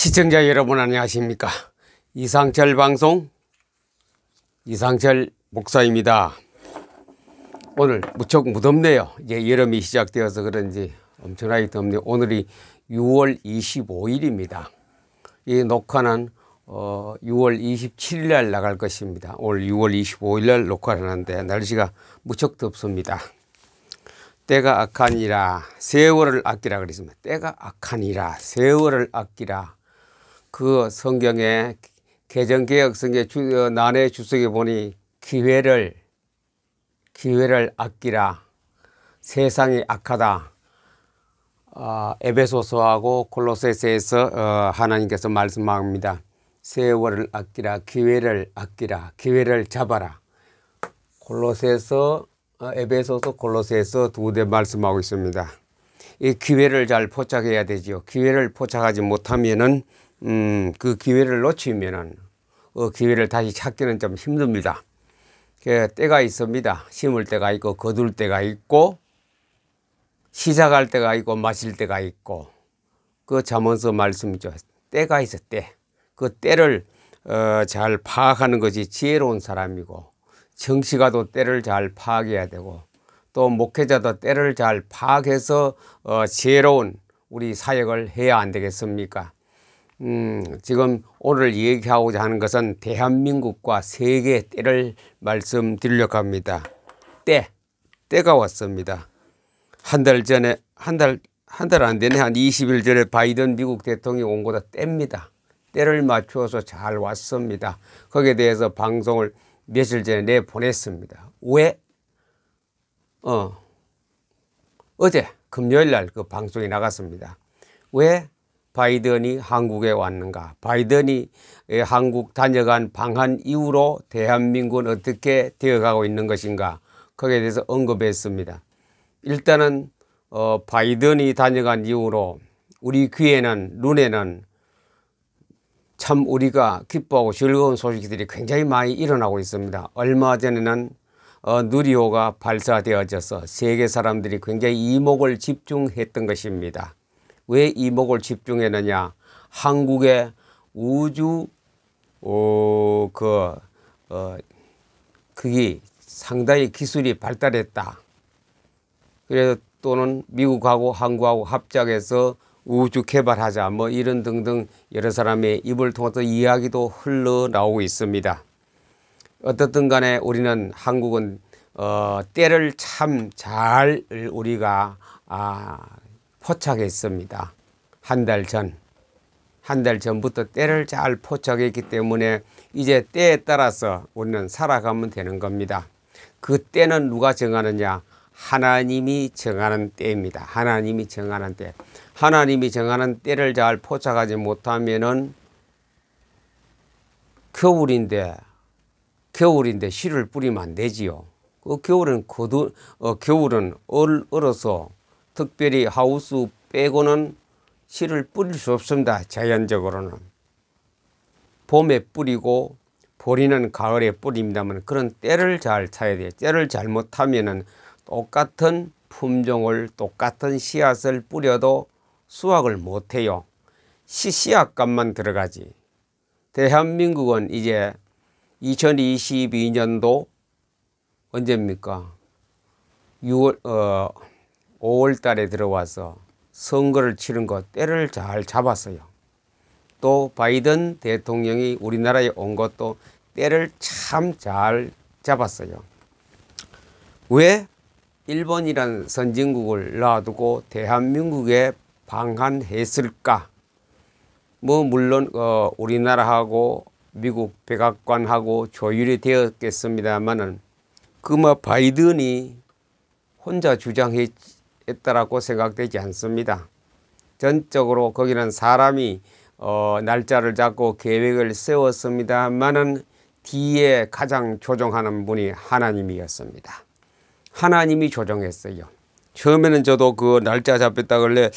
시청자 여러분 안녕하십니까. 이상철 방송 이상철 목사입니다. 오늘 무척 무덥네요. 이제 여름이 시작되어서 그런지 엄청나게 덥네요. 오늘이 6월 25일입니다. 이 녹화는 6월 27일 날 나갈 것입니다. 오늘 6월 25일 날 녹화를 하는데 날씨가 무척 덥습니다. 때가 악하니라 세월을 아끼라 그랬습니다. 때가 악하니라 세월을 아끼라. 그 성경에 개정개혁성경 난해 주석에 보니 기회를 아끼라. 세상이 악하다. 에베소서하고 골로새서에서 하나님께서 말씀합니다. 세월을 아끼라, 기회를 아끼라, 기회를 잡아라. 에베소서, 골로새서 두 대 말씀하고 있습니다. 이 기회를 잘 포착해야 되지요. 기회를 포착하지 못하면은 그 기회를 놓치면은 기회를 다시 찾기는 좀 힘듭니다. 때가 있습니다. 심을 때가 있고 거둘 때가 있고 시작할 때가 있고 마실 때가 있고 그 잠언서 말씀이죠. 때가 있어 때. 그 때를 잘 파악하는 것이 지혜로운 사람이고 정치가도 때를 잘 파악해야 되고 또 목회자도 때를 잘 파악해서 지혜로운 우리 사역을 해야 안 되겠습니까? 지금 오늘 얘기하고자 하는 것은 대한민국과 세계의 때를 말씀드리려고 합니다. 때가 왔습니다. 한 달 전에 한 달 안 되네. 한 20일 전에 바이든 미국 대통령이 온 거다 때입니다. 때를 맞추어서 잘 왔습니다. 거기에 대해서 방송을 며칠 전에 내보냈습니다. 왜? 어제 금요일 날 그 방송이 나갔습니다. 왜 바이든이 한국에 왔는가? 바이든이 한국 다녀간 방한 이후로 대한민국은 어떻게 되어가고 있는 것인가? 거기에 대해서 언급했습니다. 일단은 바이든이 다녀간 이후로 우리 귀에는 눈에는 참 우리가 기뻐하고 즐거운 소식들이 굉장히 많이 일어나고 있습니다. 얼마 전에는 누리호가 발사되어져서 세계 사람들이 굉장히 이목을 집중했던 것입니다. 왜 이목을 집중했느냐? 한국의 우주 그게 상당히 기술이 발달했다. 그래서 또는 미국하고 한국하고 합작해서 우주 개발하자 뭐 이런 등등 여러 사람의 입을 통해서 이야기도 흘러나오고 있습니다. 어떻든 간에 우리는 한국은 때를 참 잘 우리가 포착했습니다. 한 달 전부터 때를 잘 포착했기 때문에 이제 때에 따라서 우리는 살아가면 되는 겁니다. 그 때는 누가 정하느냐? 하나님이 정하는 때입니다. 하나님이 정하는 때. 하나님이 정하는 때를 잘 포착하지 못하면은 겨울인데 씨를 뿌리면 안 되지요. 그 겨울은 얼어서 특별히 하우스 빼고는 씨를 뿌릴 수 없습니다. 자연적으로는. 봄에 뿌리고 보리는 가을에 뿌립니다만 그런 때를 잘 찾아야 돼요. 때를 잘못하면은 똑같은 품종을 똑같은 씨앗을 뿌려도 수확을 못해요. 씨앗값만 들어가지. 대한민국은 이제 2022년도 언제입니까? 5월 달에 들어와서 선거를 치른 거 때를 잘 잡았어요. 또 바이든 대통령이 우리나라에 온 것도 때를 참 잘 잡았어요. 왜? 일본이란 선진국을 놔두고 대한민국에 방한했을까? 뭐 물론 우리나라하고 미국 백악관하고 조율이 되었겠습니다만은 바이든이 혼자 주장했다라고 생각되지 않습니다. 전적으로 거기는 사람이 날짜를 잡고 계획을 세웠습니다만은 뒤에 가장 조종하는 분이 하나님이었습니다. 하나님이 조정했어요. 처음에는 저도 그 날짜 잡혔다 그래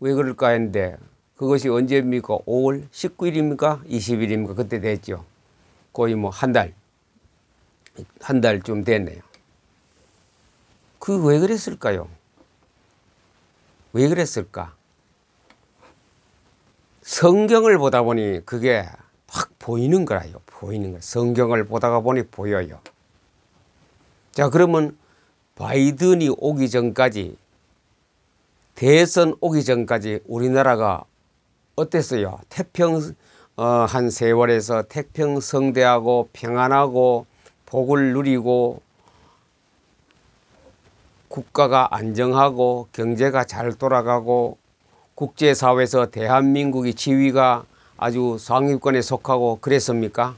왜 그럴까 했는데 그것이 언제입니까? 5월 19일입니까? 20일입니까? 그때 됐죠. 거의 뭐 한 달쯤 됐네요. 왜 그랬을까요? 왜 그랬을까? 성경을 보다 보니 그게 확 보이는 거라요. 보이는 거예요. 성경을 보다가 보니 보여요. 자, 그러면 바이든이 오기 전까지, 대선 오기 전까지 우리나라가 어땠어요? 한 세월에서 태평성대하고 평안하고 복을 누리고 국가가 안정하고 경제가 잘 돌아가고 국제사회에서 대한민국의 지위가 아주 상위권에 속하고 그랬습니까?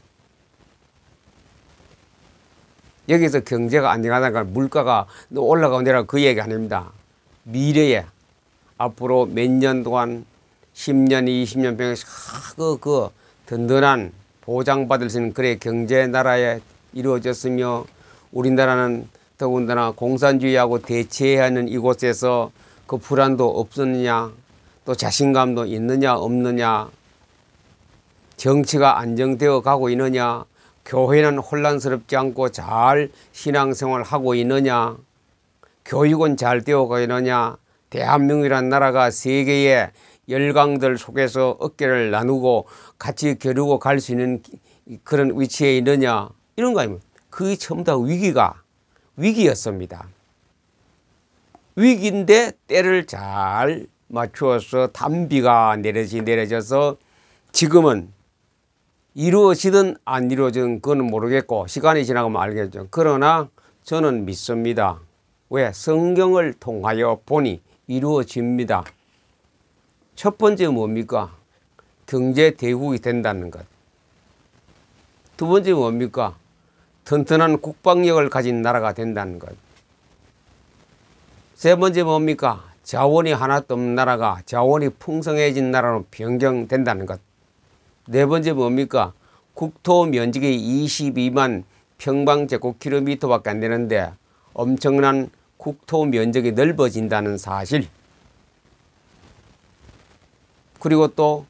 여기서 경제가 안정하다는 건 물가가 올라가고 내려가고 그 얘기 아닙니다. 미래에 앞으로 몇 년 동안 10년, 20년 그 든든한 보장받을 수 있는 그래 경제 나라에 이루어졌으며 우리나라는 더군다나 공산주의하고 대치해야 하는 이곳에서 그 불안도 없었느냐, 또 자신감도 있느냐 없느냐, 정치가 안정되어 가고 있느냐, 교회는 혼란스럽지 않고 잘 신앙생활을 하고 있느냐, 교육은 잘 되어가고 있느냐, 대한민국이라는 나라가 세계의 열강들 속에서 어깨를 나누고 같이 겨루고 갈 수 있는 그런 위치에 있느냐, 이런 거 아닙니까? 그게 전부 다 위기였습니다. 위기인데 때를 잘 맞추어서 단비가 내려져서 지금은 이루어지든 안 이루어지든 그건 모르겠고 시간이 지나가면 알겠죠. 그러나 저는 믿습니다. 왜? 성경을 통하여 보니 이루어집니다. 첫 번째 뭡니까? 경제 대국이 된다는 것. 두 번째 뭡니까? 튼튼한 국방력을 가진 나라가 된다는 것. 세 번째 뭡니까? 자원이 하나도 없는 나라가 자원이 풍성해진 나라로 변경된다는 것. 네 번째 뭡니까? 국토 면적이 22만 평방제곱킬로미터밖에 안 되는데 엄청난 국토 면적이 넓어진다는 사실. 그리고 또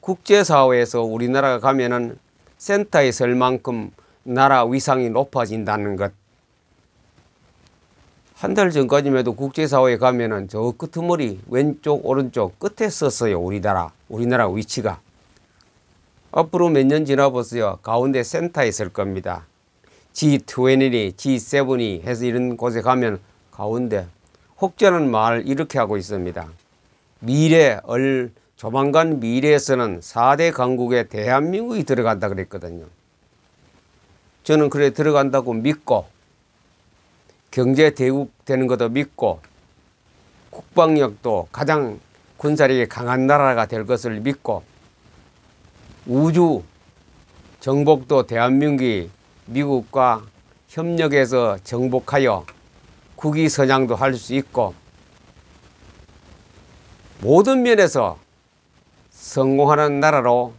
국제사회에서 우리나라가 가면은 센터에 설 만큼 나라 위상이 높아진다는 것. 한 달 전까지만 해도 국제사회에 가면은 저 끄트머리 왼쪽 오른쪽 끝에 썼어요. 우리나라 위치가. 앞으로 몇 년 지나보세요. 가운데 센터에 설 겁니다. G20이 G7이 해서 이런 곳에 가면 가운데. 혹자는 말 이렇게 하고 있습니다. 조만간 미래에서는 4대 강국에 대한민국이 들어간다 그랬거든요. 저는 그래 들어간다고 믿고 경제 대국 되는 것도 믿고 국방력도 가장 군사력이 강한 나라가 될 것을 믿고 우주 정복도 대한민국이 미국과 협력해서 정복하여 국위 선양도 할 수 있고 모든 면에서 성공하는 나라로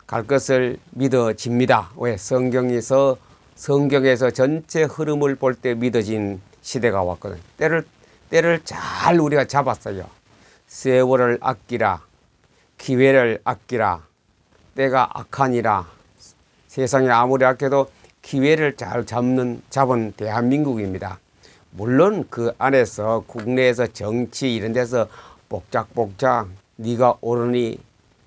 갈 것을 믿어집니다. 왜? 성경에서 전체 흐름을 볼 때 믿어진 시대가 왔거든요. 때를 잘 우리가 잡았어요. 세월을 아끼라, 기회를 아끼라, 때가 악하니라. 세상에 아무리 아껴도 기회를 잘 잡은 대한민국입니다. 물론 그 안에서 국내에서 정치 이런 데서 복작복작 네가 옳으니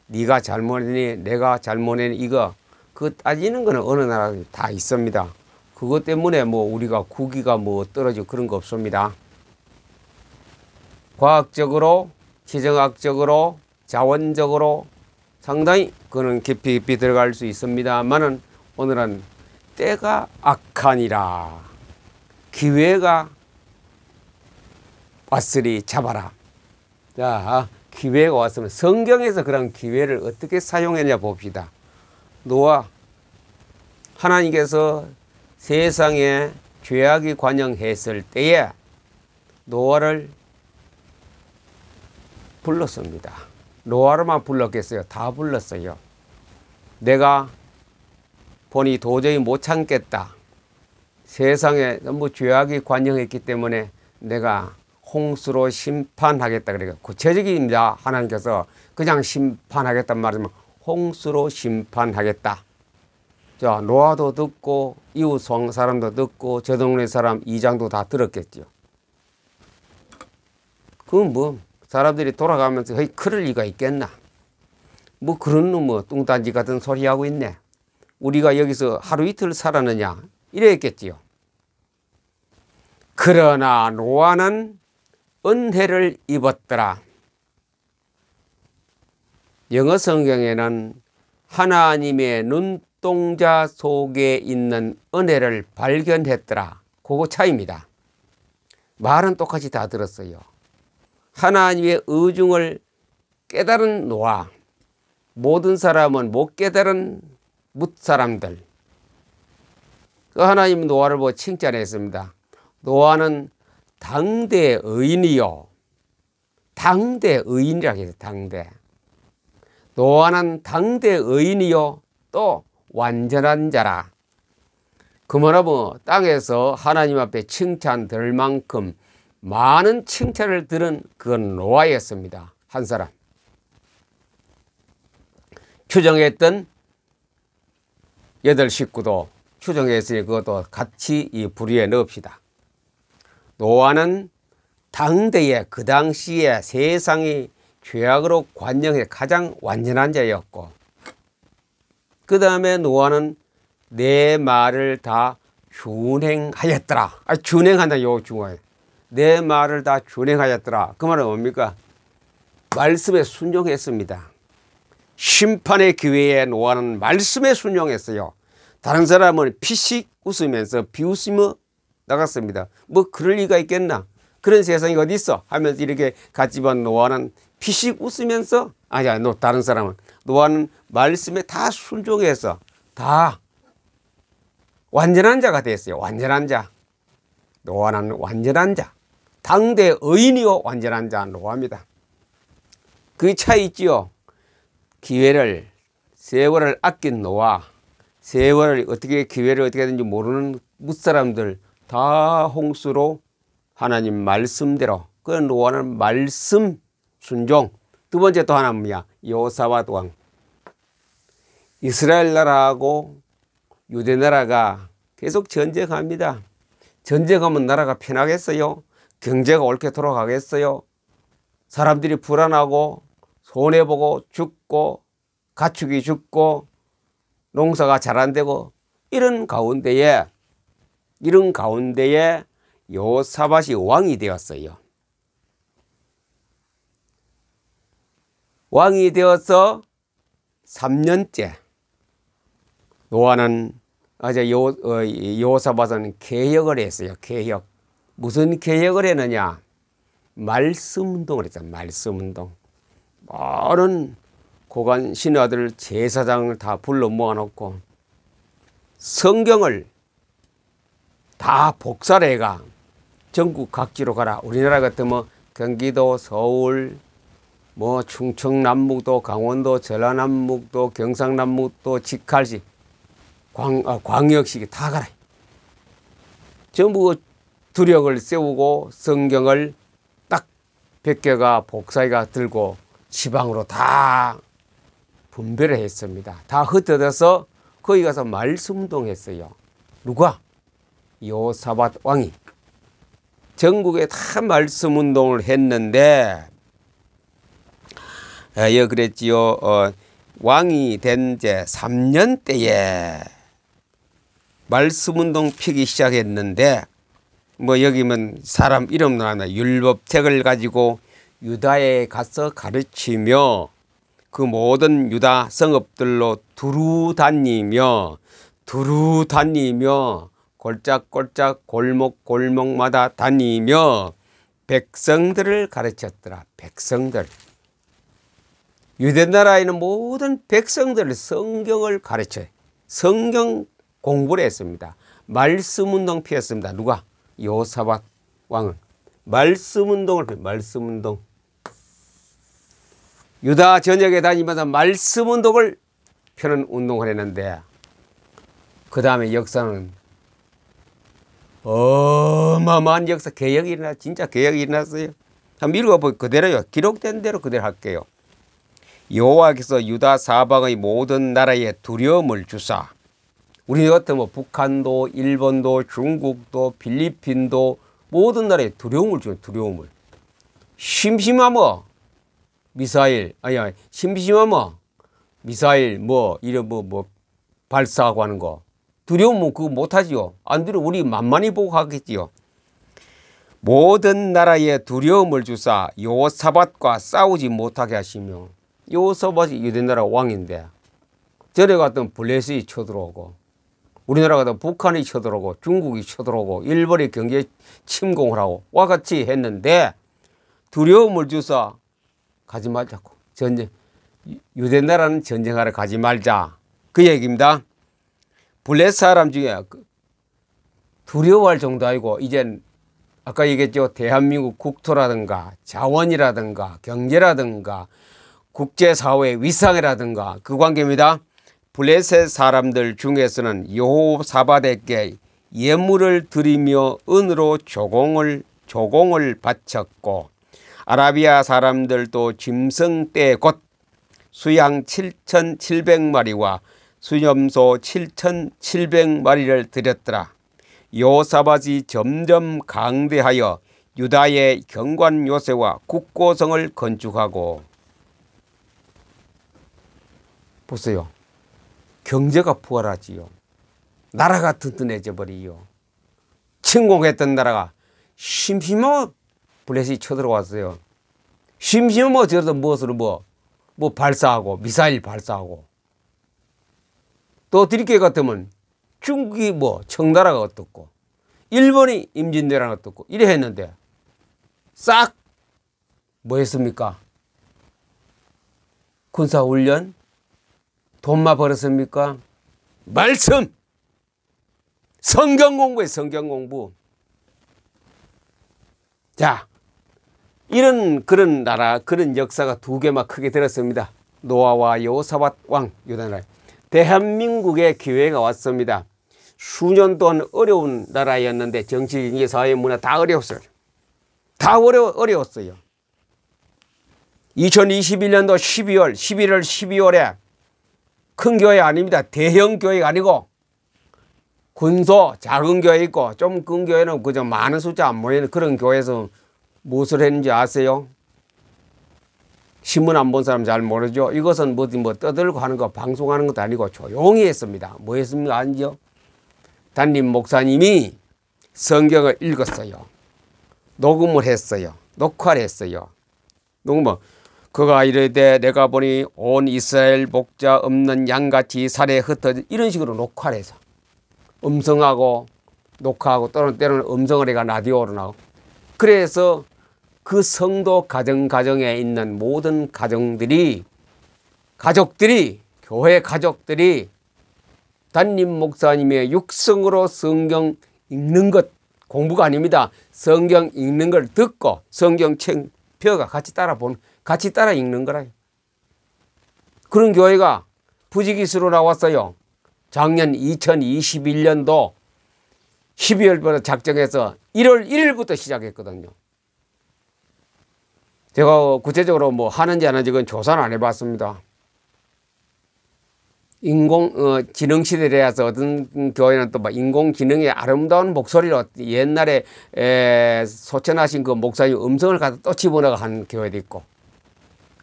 네가 잘못이니 내가 잘못이니 이거 그 따지는 거는 어느 나라도 다 있습니다. 그것 때문에 뭐 우리가 국위가 뭐 떨어지고 그런 거 없습니다. 과학적으로, 지정학적으로, 자원적으로 상당히 그는 깊이 들어갈 수 있습니다만은 오늘은 때가 악하니라. 기회가 왔으리 잡아라. 자, 기회가 왔으면 성경에서 그런 기회를 어떻게 사용했냐 봅시다. 노아, 하나님께서 세상에 죄악이 관영했을 때에 노아를 불렀습니다. 노아를만 불렀겠어요? 다 불렀어요. 내가 보니 도저히 못 참겠다. 세상에 너무 죄악이 관영했기 때문에 내가 홍수로 심판하겠다. 그러니까 구체적입니다. 하나님께서 그냥 심판하겠단 말이면 홍수로 심판하겠다. 자, 노아도 듣고 이웃 사람도 듣고 저 동네 사람 이장도 다 들었겠죠. 그건 뭐 사람들이 돌아가면서 그럴 리가 있겠나. 뭐 그런 놈 뚱딴지 같은 소리 하고 있네. 우리가 여기서 하루 이틀 살았느냐 이랬겠지요. 그러나 노아는 은혜를 입었더라. 영어 성경에는 하나님의 눈동자 속에 있는 은혜를 발견했더라. 그거 차이입니다. 말은 똑같이 다 들었어요. 하나님의 의중을 깨달은 노아, 모든 사람은 못 깨달은 뭇 사람들. 그 하나님 노아를 보고 칭찬했습니다. 노아는 당대 의인이요. 당대 의인이라고 해서 당대. 노아는 당대 의인이요. 또 완전한 자라. 그 말하면 땅에서 하나님 앞에 칭찬 들 만큼 많은 칭찬을 들은 그건 노아였습니다. 한 사람. 추정했던 8 식구도 추정했으니 그것도 같이 이 부리에 넣읍시다. 노아는 당대에 그 당시에 세상이 죄악으로 관영해 가장 완전한 자였고, 그 다음에 노아는 내 말을 다 준행하였더라. 준행한다. 요 중요해. 내 말을 다 준행하였더라. 그 말은 뭡니까? 말씀에 순종했습니다. 심판의 기회에 노아는 말씀에 순종했어요. 다른 사람은 피식 웃으면서 비웃으며 나갔습니다. 뭐 그럴 리가 있겠나? 그런 세상이 어디 있어? 하면서 이렇게 갔지만 노아는 피식 웃으면서 다른 사람은 노아는 말씀에 다 순종해서 다 완전한 자가 됐어요. 완전한 자. 노아는 완전한 자. 당대 의인이요 완전한 자 노아입니다. 그 차이 있지요. 기회를 세월을 아낀 노아, 세월을 어떻게 기회를 어떻게 하든지 모르는 뭇사람들 다 홍수로 하나님 말씀대로. 그 노아는 말씀 순종. 두 번째 또 하나 뭐냐? 여호사밧 왕. 이스라엘 나라하고 유대 나라가 계속 전쟁합니다. 전쟁하면 나라가 편하겠어요? 경제가 옳게 돌아가겠어요? 사람들이 불안하고 손해보고 죽고 가축이 죽고 농사가 잘 안 되고 이런 가운데에 여호사밧이 왕이 되었어요. 왕이 되어서 3년째 노아는 여호사밧은 개혁을 했어요. 개혁. 무슨 개혁을 했느냐? 말씀 운동을 했잖아요. 말씀 운동. 많은 고관 신하들 제사장을 다 불러 모아놓고 성경을 다 복사를 해가 전국 각지로 가라. 우리나라 같으면 경기도, 서울, 뭐 충청 남북도, 강원도, 전라 남북도, 경상 남북도, 직할시, 광역시 다 가라. 전부 두력을 세우고 성경을 딱 100개가 복사해가 들고 지방으로 다 분배를 했습니다. 다 흩어져서 거기 가서 말씀운동했어요. 누가? 여호사밧 왕이. 전국에 다 말씀운동을 했는데 그랬지요. 왕이 된 제 3년 때에 말씀운동 피기 시작했는데 뭐 여기면 사람 이름 나왔나 율법책을 가지고 유다에 가서 가르치며 그 모든 유다 성읍들로 두루 다니며 골짝골짝 골목골목마다 다니며 백성들을 가르쳤더라. 백성들. 유대나라에는 모든 백성들 성경을 가르쳐요. 성경 공부를 했습니다. 말씀운동 피웠습니다. 누가? 여호사밧 왕은. 말씀운동을 피워. 말씀운동. 유다 전역에 다니면서 말씀운동을 펴는 운동을 했는데 그 다음에 역사는 어마어마한 역사 개혁이 일어나. 진짜 개혁이 일어났어요. 한번 읽어보고 그대로요. 기록된 대로 그대로 할게요. 여호와께서 유다 사방의 모든 나라에 두려움을 주사. 우리 같으면 북한도 일본도 중국도 필리핀도 모든 나라에 두려움을 주는. 두려움을. 심심하면 미사일 심심하면 미사일 이런 발사하고 하는 거 두려우면 그거 못하지요. 안 두려워 우리 만만히 보고 하겠지요. 모든 나라에 두려움을 주사 여호사밧과 싸우지 못하게 하시며, 여호사밧이 유대나라 왕인데 저래 갔던 블레셋이 쳐들어오고, 우리나라 같은 북한이 쳐들어오고, 중국이 쳐들어오고, 일본이 경제 침공을 하고 와 같이 했는데 두려움을 주사 가지 말자고. 전쟁, 유대나라는 전쟁하러 가지 말자 그 얘기입니다. 블레셋 사람 중에 두려워할 정도 아니고 이젠 아까 얘기했죠. 대한민국 국토라든가 자원이라든가 경제라든가 국제사회 위상이라든가 그 관계입니다. 블레셋 사람들 중에서는 여호사밧에게 예물을 드리며 은으로 조공을 바쳤고, 아라비아 사람들도 짐승떼 곧 수양 7,700마리와 수염소 7,700마리를 드렸더라. 여호사밧이 점점 강대하여 유다의 경관 요새와 국고성을 건축하고, 보세요. 경제가 부활하지요. 나라가 튼튼해져 버리요. 침공했던 나라가 심심하면 블레셋이 쳐들어왔어요. 심심하면 저래서 무엇으로 발사하고 미사일 발사하고, 또 드릴게 같으면 중국이 청나라가 어떻고 일본이 임진왜란이 어떻고 이래 했는데 싹 했습니까? 군사훈련? 돈만 벌었습니까? 말씀! 성경 공부에 성경 공부. 자, 그런 나라, 그런 역사가 두 개만 크게 들었습니다. 노아와 여호사밧 왕 유다나라. 대한민국에 기회가 왔습니다. 수년 동안 어려운 나라였는데 정치, 경제, 사회, 문화 다 어려웠어요. 다 어려웠어요. 2021년도 11월, 11월, 12월에 큰 교회 아닙니다. 대형 교회가 아니고 군소 작은 교회 있고 좀 큰 교회는 그저 많은 숫자 안 모이는 그런 교회에서 무엇을 했는지 아세요? 신문 안 본 사람 잘 모르죠. 이것은 떠들고 하는 거 방송하는 것도 아니고 조용히 했습니다. 뭐 했습니까? 아니죠. 담임 목사님이 성경을 읽었어요. 녹음을 했어요. 녹화를 했어요. 그가 이르되 내가 보니 온 이스라엘 목자 없는 양같이 살에 흩어져, 이런 식으로 녹화를 해서 음성하고 녹화하고 또는 때로는 음성을 해가 라디오로 나오고, 그래서 그 성도 가정에 있는 모든 가족들이 교회 가족들이 담임 목사님의 육성으로 성경 읽는 것, 공부가 아닙니다. 성경 읽는 걸 듣고 성경책 펴가 같이 따라 읽는 거라요. 그런 교회가 부지기수로 나왔어요. 작년 2021년도 12월부터 작정해서 1월 1일부터 시작했거든요. 제가 구체적으로 하는지 안 하는지 그건 조사는 안 해봤습니다. 인공지능 시대라서 어떤 교회는 또 인공지능의 아름다운 목소리로 옛날에 소천하신 그 목사님 음성을 갖다 또 집어넣어 한 교회도 있고,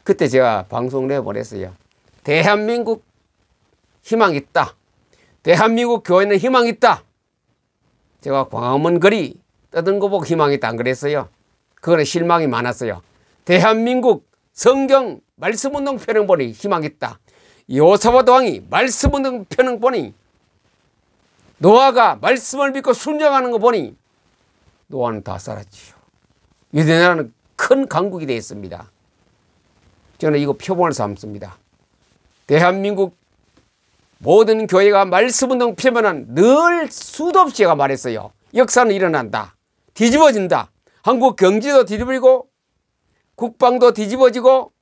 그때 제가 방송 내보냈어요. 대한민국 희망 있다. 대한민국 교회는 희망 있다. 제가 광화문 거리 떠든 거 보고 희망 있다 안 그랬어요. 그거는 실망이 많았어요. 대한민국 성경 말씀운동 펴는 보니 희망 있다. 여호사밧 왕이 말씀운동 펴는 보니, 노아가 말씀을 믿고 순종하는 거 보니 노아는 다 살았지요. 유대나라는 큰 강국이 되어 있습니다. 저는 이거 표본을 삼습니다. 대한민국 모든 교회가 말씀운동 펴면은 늘 수도 없이 제가 말했어요. 역사는 일어난다. 뒤집어진다. 한국 경제도 뒤집어지고 국방도 뒤집어지고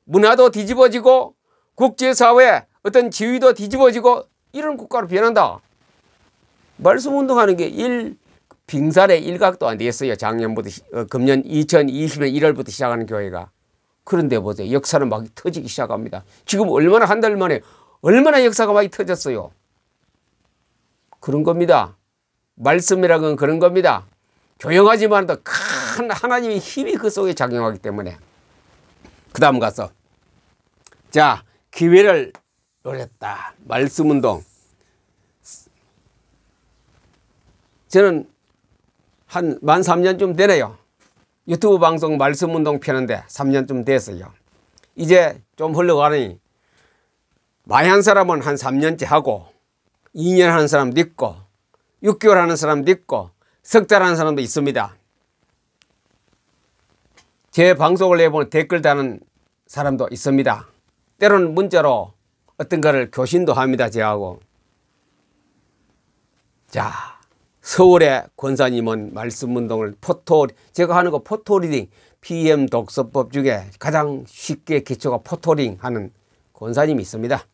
문화도 뒤집어지고 국제사회 어떤 지위도 뒤집어지고 이런 국가로 변한다. 말씀운동하는 게 빙산의 일각도 안 되겠어요. 작년부터 금년 2020년 1월부터 시작하는 교회가. 그런데 보세요. 역사는 막 터지기 시작합니다. 지금 얼마나 한 달 만에 얼마나 역사가 많이 터졌어요. 그런 겁니다. 말씀이라는 건 그런 겁니다. 조용하지만 더 큰 하나님의 힘이 그 속에 작용하기 때문에. 그 다음 가서 자, 기회를 노렸다. 말씀운동. 저는 만 3년쯤 되네요. 유튜브 방송 말씀운동 펴는데 3년쯤 됐어요. 이제 좀 흘러가니 많이 한 사람은 한 3년째 하고 2년 하는 사람도 있고 6개월 하는 사람도 있고 석 달 하는 사람도 있습니다. 제 방송을 내보는 댓글 다는 사람도 있습니다. 때로는 문자로 어떤 거를 교신도 합니다. 저하고. 자, 서울의 권사님은 말씀운동을 제가 하는 거 포토리딩, PM 독서법 중에 가장 쉽게 기초가 포토링 하는 권사님이 있습니다.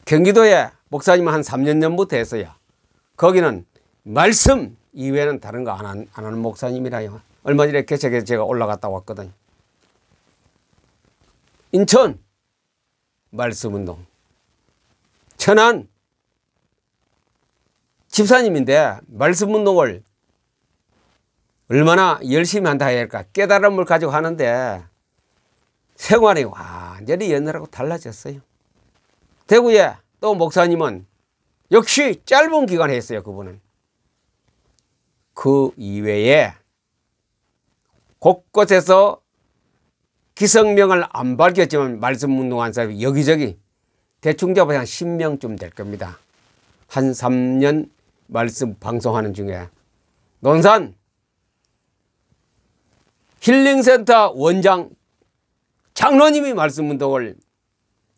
경기도에 목사님은 한 3년 전부터 했어요. 거기는 말씀 이외에는 다른 거 안 하는 목사님이라요. 얼마 전에 개척해서 제가 올라갔다 왔거든요. 인천 말씀운동. 천안 집사님인데 말씀운동을 얼마나 열심히 한다 해야 할까 깨달음을 가지고 하는데 생활이 완전히 옛날하고 달라졌어요. 대구에 또 목사님은 역시 짧은 기간 했어요. 그분은. 그 이외에 곳곳에서 기성명을 안 밝혔지만 말씀운동한 사람이 여기저기 대충 잡아야 한 10명쯤 될 겁니다. 한 3년 말씀 방송하는 중에 논산 힐링센터 원장 장로님이 말씀운동을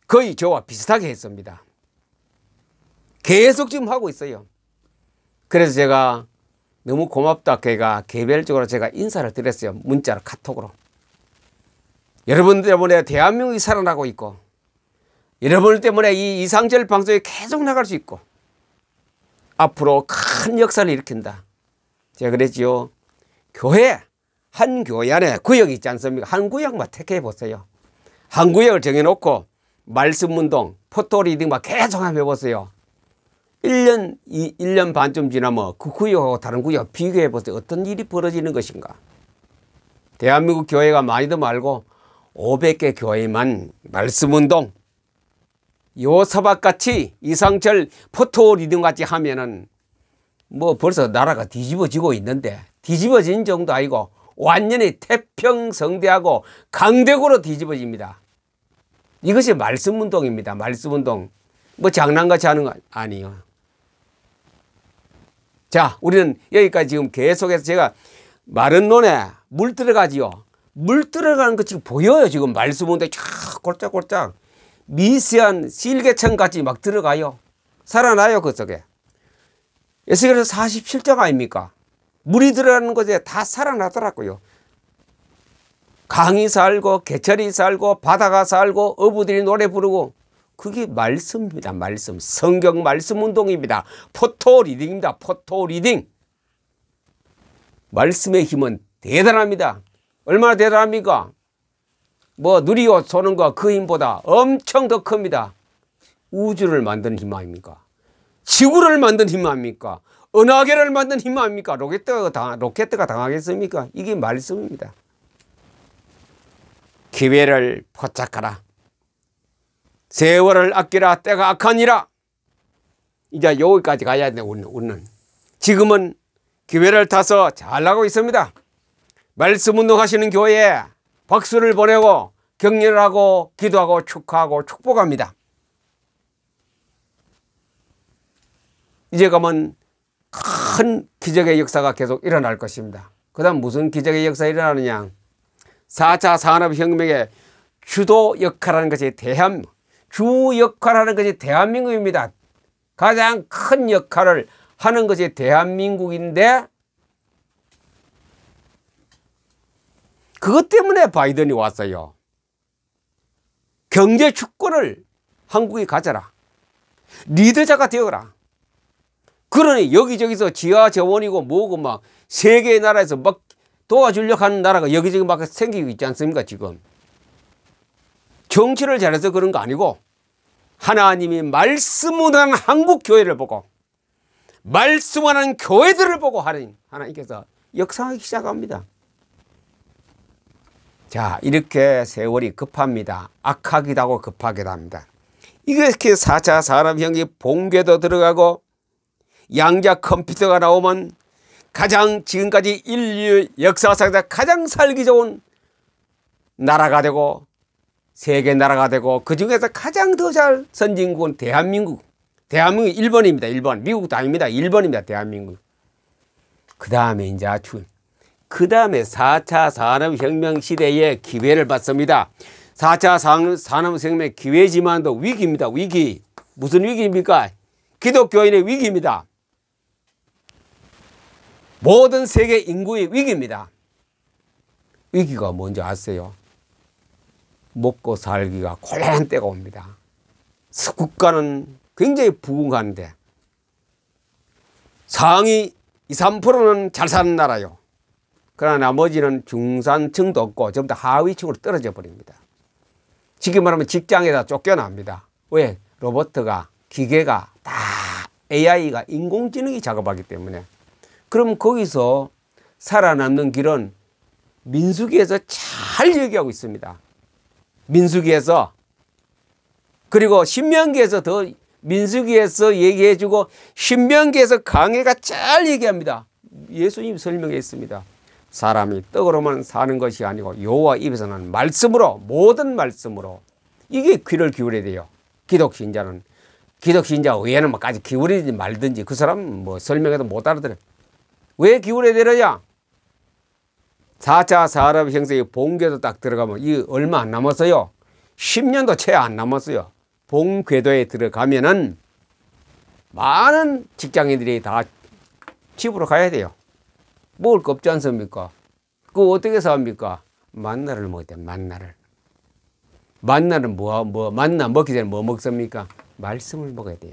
거의 저와 비슷하게 했습니다. 계속 지금 하고 있어요. 그래서 제가 너무 고맙다. 걔가 개별적으로 제가 인사를 드렸어요. 문자로 카톡으로. 여러분들 때문에 대한민국이 살아나고 있고 여러분 때문에 이 이상절 방송이 계속 나갈 수 있고 앞으로 큰 역사를 일으킨다. 제가 그랬지요. 교회 한 교회 안에 구역이 있지 않습니까? 한 구역만 택해 보세요. 한 구역을 정해놓고 말씀운동, 포토리딩만 계속 한번 해보세요. 1년 반쯤 지나면 그 구역하고 다른 구역 비교해 보세요. 어떤 일이 벌어지는 것인가. 대한민국 교회가 많이도 말고 500개 교회만 말씀운동 요사박같이 이상철 포토리딩같이 하면은 뭐 벌써 나라가 뒤집어지고 있는데 뒤집어진 정도 아니고 완전히 태평성대하고 강대국으로 뒤집어집니다. 이것이 말씀운동입니다. 말씀운동. 뭐 장난같이 하는 거 아니에요. 자, 우리는 여기까지 지금 계속해서 제가 마른 논에 물 들어가지요. 물 들어가는 거 지금 보여요. 지금 말씀운동이 쫙 골짝골짝 미세한 실개천 같이 막 들어가요. 살아나요. 그 속에. 에스겔서 47장 아닙니까? 물이 들어가는 곳에 다 살아나더라고요. 강이 살고 개철이 살고 바다가 살고 어부들이 노래 부르고 그게 말씀입니다. 말씀. 성경 말씀 운동입니다. 포토리딩입니다. 포토리딩. 말씀의 힘은 대단합니다. 얼마나 대단합니까? 뭐 누리옷 쏘는 거 그 힘보다 엄청 더 큽니다. 우주를 만드는 힘 아닙니까? 지구를 만드는 힘 아닙니까? 은하계를 만드는 힘 아닙니까? 로켓가 당하겠습니까? 이게 말씀입니다. 기회를 포착하라. 세월을 아끼라. 때가 악하니라. 이제 여기까지 가야 돼. 우리는 지금은 기회를 타서 잘나가고 있습니다. 말씀운동 하시는 교회에 박수를 보내고 격려를 하고 기도하고 축하하고 축복합니다. 이제 가면 큰 기적의 역사가 계속 일어날 것입니다. 그 다음 무슨 기적의 역사가 일어나느냐. 4차 산업혁명의 주도 역할하는 것이 주 역할하는 것이 대한민국입니다. 가장 큰 역할을 하는 것이 대한민국인데 그것 때문에 바이든이 왔어요. 경제 주권을 한국이 가져라. 리더자가 되어라. 그러니 여기저기서 지하 재원이고 뭐고 막 세계의 나라에서 막 도와주려고 하는 나라가 여기저기 막 생기고 있지 않습니까 지금. 정치를 잘해서 그런 거 아니고 하나님이 말씀하는 한국 교회를 보고 말씀하는 교회들을 보고 하나님께서 역사하기 시작합니다. 자, 이렇게 세월이 급합니다. 악하기도 하고 급하기도 합니다. 이렇게 4차 산업혁명이 본궤도 들어가고 양자 컴퓨터가 나오면 가장 지금까지 인류 역사상에서 가장 살기 좋은 나라가 되고 세계 나라가 되고 그중에서 가장 더 잘 선진국은 대한민국 1번입니다. 1번. 미국도 아닙니다. 1번입니다. 대한민국. 그 다음에 이제 그 다음에 4차 산업혁명 시대의 기회를 받습니다. 4차 산업혁명의 기회지만도 위기입니다. 위기. 무슨 위기입니까? 기독교인의 위기입니다. 모든 세계 인구의 위기입니다. 위기가 뭔지 아세요? 먹고 살기가 곤란한 때가 옵니다. 국가는 굉장히 부흥하는데 상위 2, 3%는 잘 사는 나라요. 그러나 나머지는 중산층도 없고 전부 다 하위층으로 떨어져 버립니다. 쉽게 말하면 직장에다 쫓겨납니다. 왜? 로봇가, 기계가 다 AI가 인공지능이 작업하기 때문에. 그럼 거기서 살아남는 길은 민수기에서 잘 얘기하고 있습니다. 민수기에서. 그리고 신명기에서 더 민수기에서 얘기해주고 신명기에서 강해가 잘 얘기합니다. 예수님이 설명했습니다. 사람이 떡으로만 사는 것이 아니고 여호와 입에서 나는 말씀으로, 모든 말씀으로. 이게 귀를 기울여야 돼요. 기독신자는. 기독신자 외에는 뭐까지 기울이든지 말든지 그 사람은 뭐 설명해도 못 알아들어요. 왜 기울여야 되느냐? 4차 산업혁명의 본궤도 딱 들어가면 이 얼마 안 남았어요. 10년도 채 안 남았어요. 본궤도에 들어가면은 많은 직장인들이 다 집으로 가야 돼요. 먹을 거 없지 않습니까? 그거 어떻게 삽니까? 만나를 먹어야 돼. 만나를. 만나는 만나 먹기 전에 뭐 먹습니까? 말씀을 먹어야 돼요.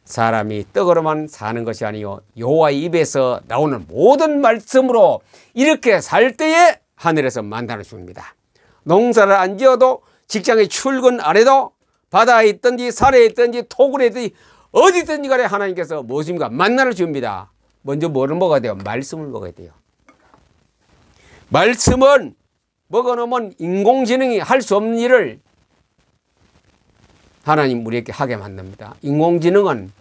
사람이 떡으로만 사는 것이 아니요 여호와의 입에서 나오는 모든 말씀으로 이렇게 살 때에 하늘에서 만나를 줍니다. 농사를 안 지어도 직장에 출근 안 해도 바다에 있든지 산에 있든지 토굴에 있든지 어디 있든지 간에 하나님께서 무엇입니까? 만나를 줍니다. 먼저 뭐를 먹어야 돼요? 말씀을 먹어야 돼요. 말씀은 먹어놓으면 인공지능이 할 수 없는 일을 하나님 우리에게 하게 만듭니다. 인공지능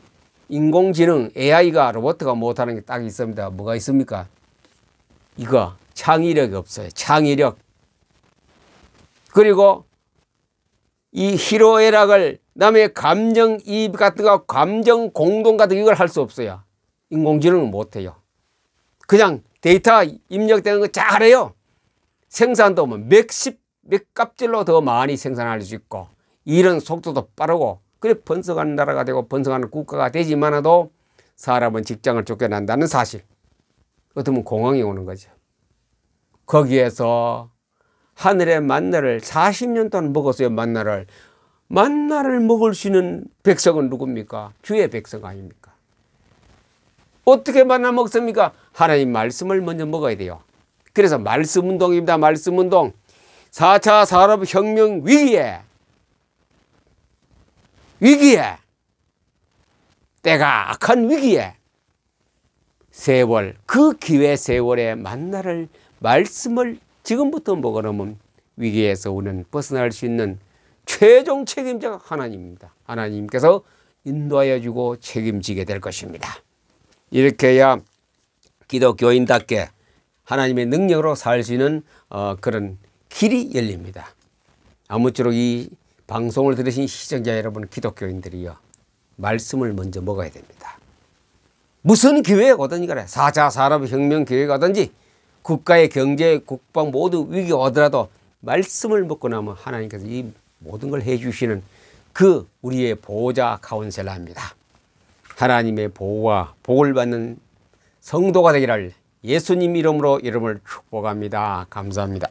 AI가 로봇가 못하는 게 딱 있습니다. 뭐가 있습니까? 이거 창의력이 없어요. 창의력. 그리고 이 희로애락을 남의 감정이입 같은 거 감정 공동 같은 이걸 할 수 없어요. 인공지능은 못해요. 그냥 데이터 입력되는 거 잘해요. 생산도 뭐 몇 값질로 더 많이 생산할 수 있고 일은 속도도 빠르고 그래 번성하는 나라가 되고 번성하는 국가가 되지만도 사람은 직장을 쫓겨난다는 사실. 어쩌면 공황이 오는 거죠. 거기에서 하늘의 만나를 40년 동안 먹었어요. 만나를 먹을 수 있는 백성은 누굽니까? 주의 백성 아닙니까? 어떻게 만나 먹습니까? 하나님 말씀을 먼저 먹어야 돼요. 그래서 말씀운동입니다. 말씀운동. 4차 산업혁명 위기에 때가 악한 위기에 세월, 그 기회 세월의 말씀을 지금부터 먹어놓으면 위기에서 우리는 벗어날 수 있는 최종 책임자가 하나님입니다. 하나님께서 인도하여 주고 책임지게 될 것입니다. 이렇게 해야 기독교인답게 하나님의 능력으로 살 수 있는 그런 길이 열립니다. 아무쪼록 이 방송을 들으신 시청자 여러분, 기독교인들이요, 말씀을 먼저 먹어야 됩니다. 무슨 기회가 오든지 그래. 4차 산업혁명 기회가 오든지 국가의 경제, 국방 모두 위기가 오더라도 말씀을 먹고 나면 하나님께서 이 모든 걸 해주시는 그 우리의 보호자 카운셀러입니다. 하나님의 보호와 복을 받는 성도가 되기를 예수님 이름으로 여러분을 축복합니다. 감사합니다.